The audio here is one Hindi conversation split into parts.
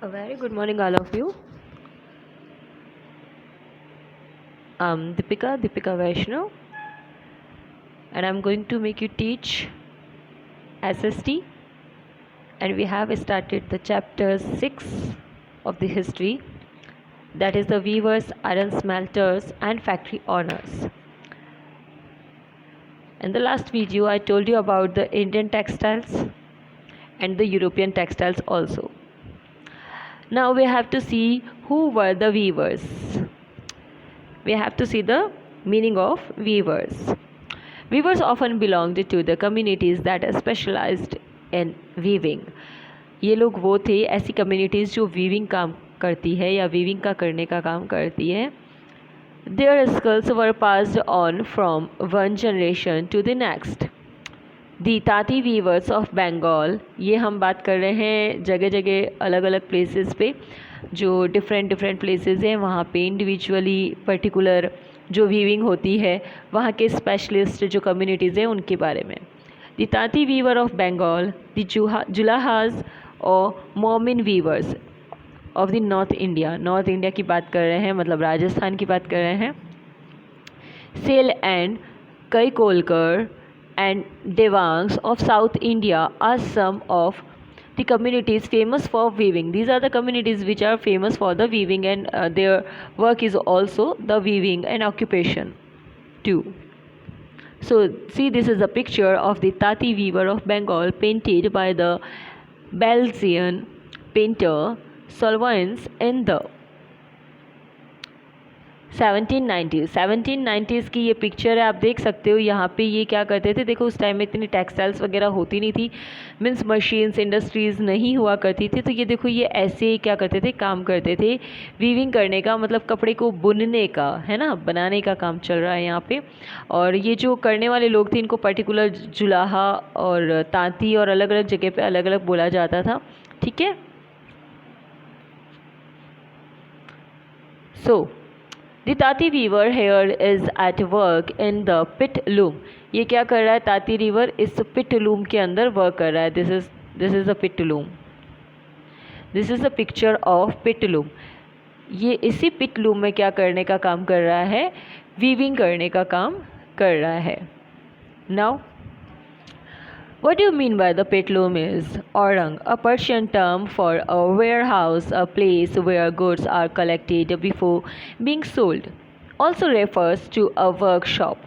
A very good morning, all of you. I'm Deepika Vaishnav, and I'm going to make you teach SST. And we have started the chapter 6 of the history, that is the weavers, iron smelters, and factory owners. In the last video, I told you about the Indian textiles and the European textiles also. Now we have to see who were the weavers. We have to see the meaning of weavers. Weavers often belonged to the communities that are specialized in weaving. ये लोग वो थे, ऐसी कम्युनिटीज़ जो वीविंग काम करती है या वीविंग का करने का काम करती है. Their skills were passed on from one generation to the next. The ताती वीवर्स ऑफ बंगाल, ये हम बात कर रहे हैं जगह जगह अलग अलग प्लेसेस पे, जो डिफरेंट प्लेसेस हैं वहाँ पे इंडिविजुअली पर्टिकुलर जो वीविंग होती है वहाँ के स्पेशलिस्ट जो कम्युनिटीज़ हैं उनके बारे में. दी ताती weaver of Bengal, the Julahas और Momin weavers of the north India की बात कर रहे हैं, मतलब राजस्थान की बात कर रहे हैं. सेल एंड कई कोलकर and Devangs of South India are some of the communities famous for weaving. These are the communities which are famous for the weaving, and their work is also the weaving and occupation too. So see, this is a picture of the Tati weaver of Bengal painted by the Belgian painter Solvens in the 1790s की ये पिक्चर है. आप देख सकते हो यहाँ पे ये क्या करते थे. देखो उस टाइम में इतनी टेक्सटाइल्स वगैरह होती नहीं थी, मीन्स मशीन्स इंडस्ट्रीज़ नहीं हुआ करती थी. तो ये देखो ये ऐसे क्या करते थे, काम करते थे वीविंग करने का, मतलब कपड़े को बुनने का, है ना, बनाने का काम चल रहा है यहाँ पे. और ये जो करने वाले लोग थे इनको पर्टिकुलर जुलाहा और तांती और अलग अलग जगह पर अलग अलग बोला जाता था. ठीक है. सो द ताती weaver here is at work in the pit loom. ये क्या कर रहा है, ताती रीवर इस पिट लूम के अंदर वर्क कर रहा है. This is a pit loom. This is a picture of pit loom. ये इसी पिट लूम में क्या करने का काम कर रहा है, वीविंग करने का काम कर रहा है. Now what do you mean by the pit loom is orang, a Persian term for a warehouse, a place where goods are collected before being sold. Also refers to a workshop.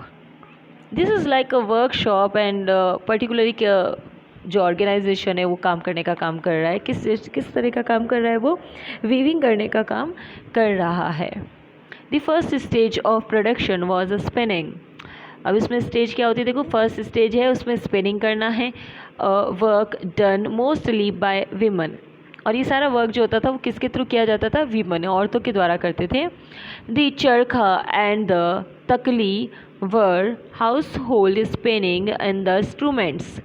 This is like a workshop, and particularly जो ऑर्गेनाइजेशन है वो काम करने का काम कर रहा है. किस तरह का काम कर रहा है, वो वीविंग करने का काम कर रहा है. The first stage of production was a spinning. अब इसमें स्टेज क्या होती है, देखो फर्स्ट स्टेज है उसमें स्पिनिंग करना है. Work done mostly bye women. और ये सारा वर्क जो होता था वो किसके थ्रू किया जाता था, वीमन, औरतों के द्वारा करते थे. The charkha and the takli were household spinning and the instruments.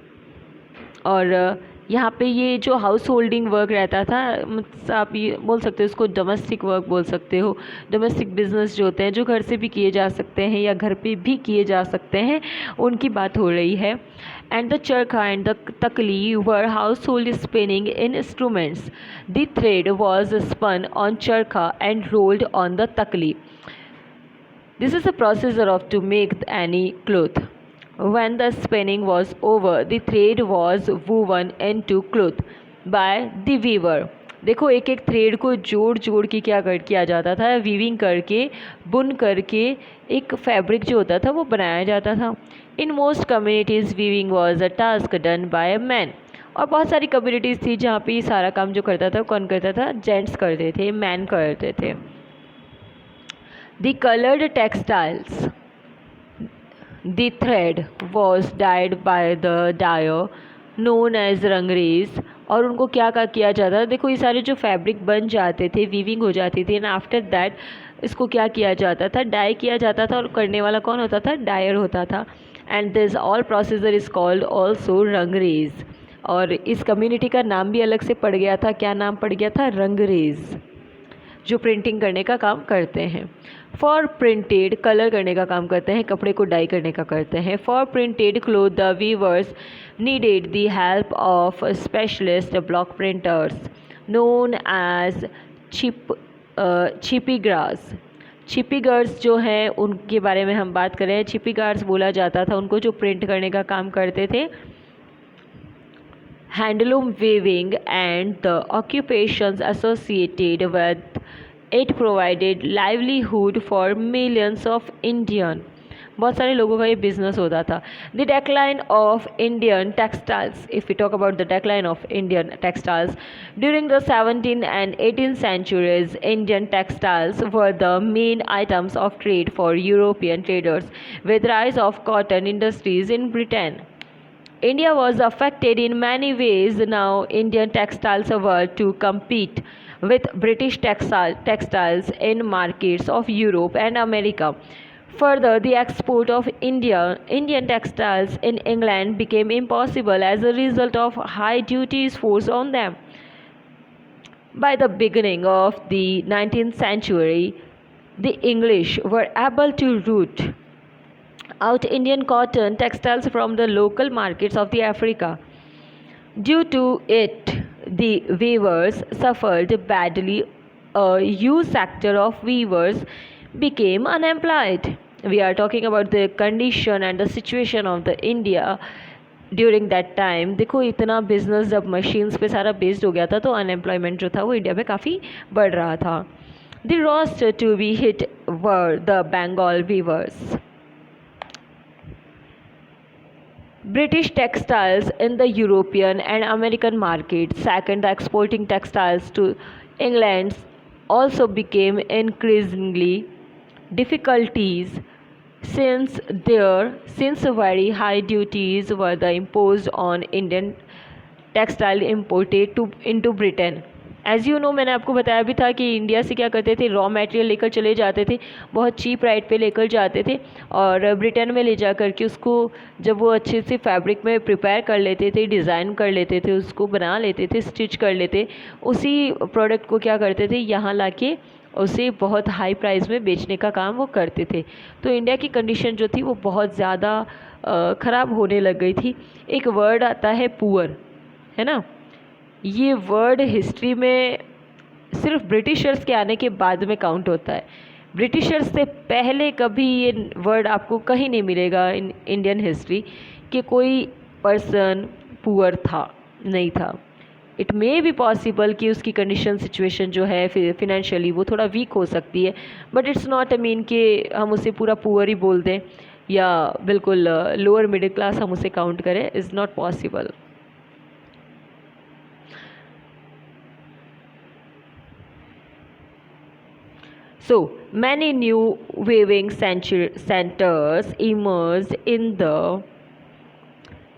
और यहाँ पे ये जो हाउस होल्डिंग वर्क रहता था, मतलब आप ये बोल सकते हो इसको डोमेस्टिक वर्क बोल सकते हो. डोमेस्टिक बिजनेस जो होते हैं जो घर से भी किए जा सकते हैं या घर पे भी किए जा सकते हैं, उनकी बात हो रही है. And the charkha and the takli were household spinning in instruments. The thread was spun on charkha and rolled on the takli. This is a procedure of to make any cloth. When the spinning was over, the thread was woven into cloth by the weaver. देखो एक एक थ्रेड को जोड़ के क्या किया जाता था, वीविंग करके बुन करके एक फैब्रिक जो होता था वो बनाया जाता था. In most communities weaving was a task done by man. और बहुत सारी कम्युनिटीज़ थी जहाँ पे ये सारा काम जो करता था कौन करता था, जेंट्स करते थे, मैन करते थे. The coloured textiles. The thread was dyed by the dyer known as Rangrez. और उनको क्या किया जाता था, देखो ये सारे जो फैब्रिक बन जाते थे, वीविंग हो जाती थी, एंड आफ्टर दैट इसको क्या किया जाता था, डाई किया जाता था. और करने वाला कौन होता था, डायर होता था. And this all procedure is called also rangrez. और इस कम्युनिटी का नाम भी अलग से पड़ गया था. क्या नाम पड़ गया था, रंगरेज, जो प्रिंटिंग करने का काम करते हैं. फॉर प्रिंटेड, कलर करने का काम करते हैं, कपड़े को डाई करने का करते हैं. For printed cloth the weavers needed the help of specialist block printers. known as Chhipigars. Chhipigars जो हैं उनके बारे में हम बात करें, छिपी गर्ल्स बोला जाता था उनको, जो प्रिंट करने का काम करते थे। Handloom weaving and the occupations associated with it provided livelihood for millions of Indian। बहुत सारे लोगों का ये बिजनेस होता था। The decline of Indian textiles, if we talk about the decline of Indian textiles during the 17th and 18th centuries, Indian textiles were the main items of trade for European traders. With rise of cotton industries in Britain, India was affected in many ways. Now, Indian textiles were to compete with British textiles in markets of Europe and America. Further, the export of Indian textiles in England became impossible as a result of high duties forced on them. By the beginning of the 19th century, the English were able to root out Indian cotton textiles from the local markets of the Africa. Due to it, the weavers suffered badly. A huge sector of weavers became unemployed. We are talking about the condition and the situation of the India during that time. देखो इतना बिजनेस जब मशीन्स पे सारा बेस्ड हो गया था तो अनएम्प्लॉयमेंट जो था वो इंडिया में काफ़ी बढ़ रहा था। The roast to be hit were the Bengal weavers. British textiles in the European and American markets. Second, the exporting textiles to England also became increasingly difficulties since very high duties were imposed on Indian textile imported into Britain. As you know, मैंने आपको बताया भी था कि इंडिया से क्या करते थे, रॉ मटेरियल लेकर चले जाते थे, बहुत चीप रेट पे लेकर जाते थे और ब्रिटेन में ले जा कर के उसको जब वो अच्छे से फैब्रिक में प्रिपेयर कर लेते थे, डिज़ाइन कर लेते थे, उसको बना लेते थे, स्टिच कर लेते, उसी प्रोडक्ट को क्या करते थे यहाँ ला के उसे बहुत हाई प्राइस में बेचने का काम वो करते थे। तो इंडिया की कंडीशन जो थी वो बहुत ज़्यादा ख़राब होने लग गई थी। एक वर्ड आता है पुअर, है ना, ये वर्ड हिस्ट्री में सिर्फ ब्रिटिशर्स के आने के बाद में काउंट होता है। ब्रिटिशर्स से पहले कभी ये वर्ड आपको कहीं नहीं मिलेगा इन इंडियन हिस्ट्री कि कोई पर्सन पुअर था, नहीं था। इट मे बी पॉसिबल कि उसकी कंडीशन सिचुएशन जो है फिनेंशियली वो थोड़ा वीक हो सकती है, but it's not a mean कि हम उसे पूरा पुअर ही बोल दें या बिल्कुल लोअर मिडिल क्लास हम उसे काउंट करें, is not possible. So, many new weaving centers emerged in the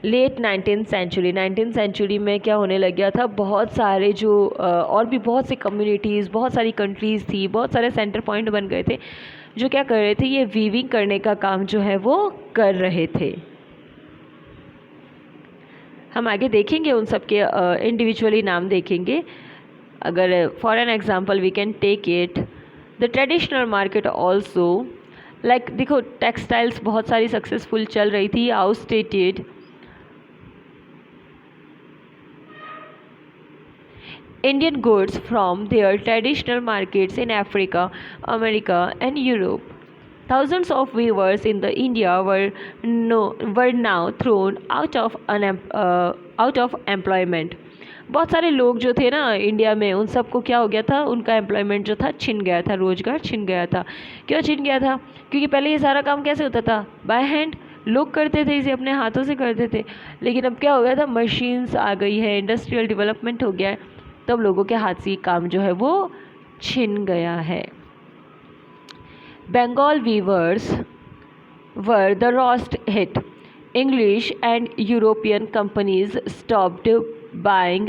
late 19th century. 19th century में क्या होने लग गया था, बहुत सारे जो और भी बहुत सी कम्युनिटीज़, बहुत सारी कंट्रीज़ थी, बहुत सारे सेंटर पॉइंट बन गए थे जो क्या कर रहे थे, ये वीविंग करने का काम जो है वो कर रहे थे। हम आगे देखेंगे उन सब के इंडिविजुअली नाम देखेंगे। अगर for an example we can take it the traditional market also, like देखो टेक्सटाइल्स बहुत सारी सक्सेसफुल चल रही थी, आउटस्टेटेड Indian goods from their traditional markets in Africa, America and Europe. Thousands of weavers in the India were now thrown out of employment. बहुत सारे लोग जो थे ना इंडिया में, उन सबको क्या हो गया था, उनका एम्प्लॉयमेंट जो था छिन गया था, रोजगार छिन गया था। क्यों छिन गया था? क्योंकि पहले ये सारा काम कैसे होता था, बाय हैंड लोग करते थे, इसे अपने हाथों से करते थे। लेकिन अब क्या हो गया था, मशीन्स आ गई है, इंडस्ट्रियल डेवलपमेंट हो गया है, तब लोगों के हाथ से काम जो है वो छिन गया है। Bengal weavers were the roast hit. English and European companies stopped buying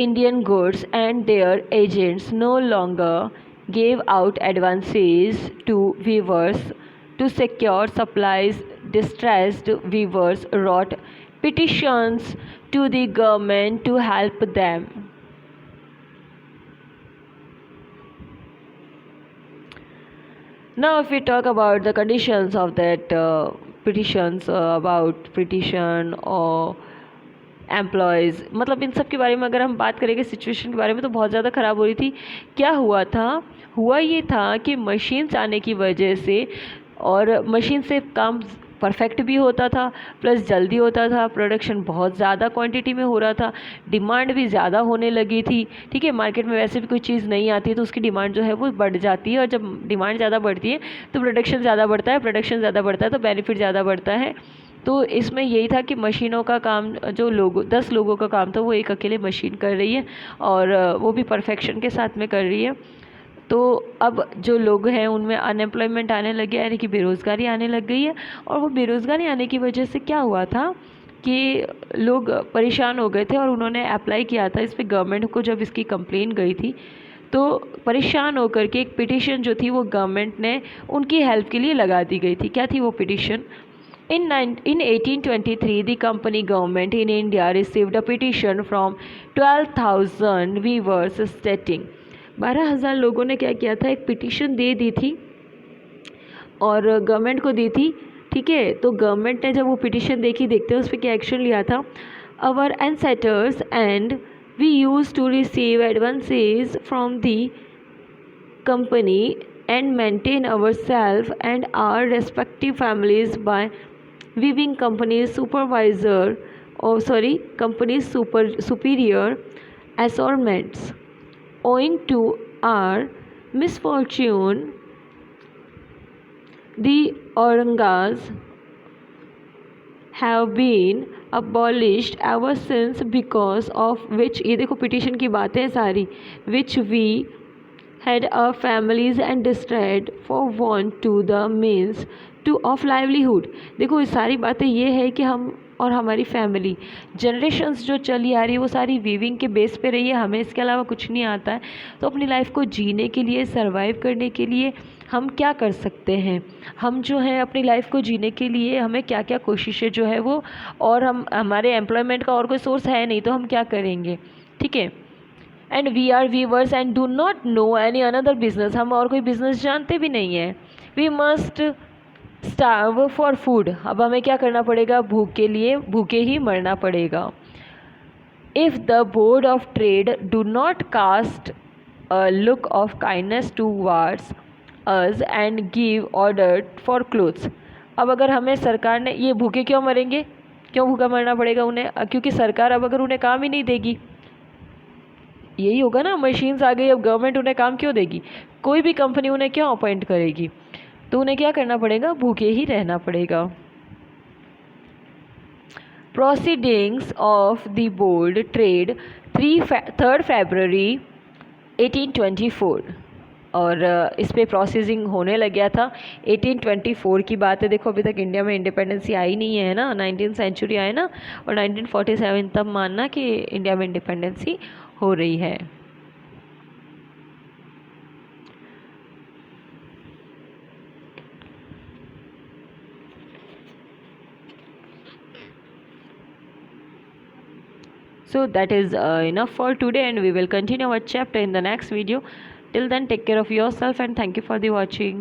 Indian goods, and their agents no longer gave out advances to weavers to secure supplies. Distressed weavers wrote petitions to the government to help them. Now, if we talk about the conditions of that petition or employees, मतलब इन सब के बारे में अगर हम बात करेंगे सिचुएशन के बारे में तो बहुत ज़्यादा ख़राब हो रही थी। क्या हुआ था, हुआ ये था कि मशीन्स आने की वजह से, और मशीन से काम परफेक्ट भी होता था, प्लस जल्दी होता था, प्रोडक्शन बहुत ज़्यादा क्वांटिटी में हो रहा था, डिमांड भी ज़्यादा होने लगी थी। ठीक है, मार्केट में वैसे भी कोई चीज़ नहीं आती है तो उसकी डिमांड जो है वो बढ़ जाती है, और जब डिमांड ज़्यादा बढ़ती है तो प्रोडक्शन ज़्यादा बढ़ता है, प्रोडक्शन ज़्यादा बढ़ता है तो बेनिफिट ज़्यादा बढ़ता है। तो इसमें यही था कि मशीनों का काम, जो लोग 10 लोगों का काम था वो एक अकेले मशीन कर रही है, और वो भी परफेक्शन के साथ में कर रही है। तो अब जो लोग हैं उनमें अनएम्प्लॉयमेंट आने लगे, यानी कि बेरोज़गारी आने लग गई है। और वो बेरोज़गारी आने की वजह से क्या हुआ था कि लोग परेशान हो गए थे, और उन्होंने अप्लाई किया था इस पर गवर्नमेंट को। जब इसकी कंप्लेन गई थी तो परेशान होकर के एक पिटीशन जो थी वो गवर्नमेंट ने उनकी हेल्प के लिए लगा दी गई थी। क्या थी वो petition? In 1823, the company government in India received a petition from 12,000 viewers stating, 12,000 लोगों ने क्या किया था, एक पिटीशन दे दी थी और गवर्नमेंट को दी थी। ठीक है, तो गवर्नमेंट ने जब वो पिटीशन देखते हैं उस पर क्या एक्शन लिया था। Our ancestors and we use to receive advances from the company and maintain ourselves and our respective families by weaving company's superior assortments. Owing to our misfortune, the orangas have been abolished ever since, because of which, ये देखो पिटीशन की बातें सारी, which we had our families and distressed for want to the means to of livelihood। देखो ये सारी बातें ये है कि हम और हमारी फैमिली जनरेशन्स जो चली आ रही है वो सारी वीविंग के बेस पे रही है, हमें इसके अलावा कुछ नहीं आता है। तो अपनी लाइफ को जीने के लिए, सरवाइव करने के लिए हम क्या कर सकते हैं, हम जो है अपनी लाइफ को जीने के लिए हमें क्या क्या कोशिशें जो है वो, और हम हमारे एम्प्लॉयमेंट का और कोई सोर्स है नहीं तो हम क्या करेंगे। ठीक है, and we are weavers and do not know any another business, हम और कोई बिजनेस जानते भी नहीं है। We must starve for food, अब हमें क्या करना पड़ेगा, भूख के लिए भूखे ही मरना पड़ेगा। If the board of trade do not cast a look of kindness towards us and give order for clothes, अब अगर हमें सरकार ने, ये भूखे क्यों मरेंगे, क्यों भूखा मरना पड़ेगा उन्हें, क्योंकि सरकार अब अगर उन्हें काम ही नहीं देगी, यही होगा ना, मशीन्स आ गई, अब गवर्नमेंट उन्हें काम क्यों देगी, कोई भी कंपनी उन्हें क्यों अपॉइंट करेगी, तो उन्हें क्या करना पड़ेगा, भूखे ही रहना पड़ेगा। Proceedings of the board trade 3 फरवरी 1824, और इस पर प्रोसेसिंग होने लग गया था 1824 की बात है। देखो अभी तक इंडिया में इंडिपेंडेंसी आई नहीं है ना, 19th सेंचुरी आए ना, और 1947 तब मानना कि इंडिया में इंडिपेंडेंसी हो रही है। So that is enough for today, and we will continue our chapter in the next video. Till then, take care of yourself and thank you for the watching.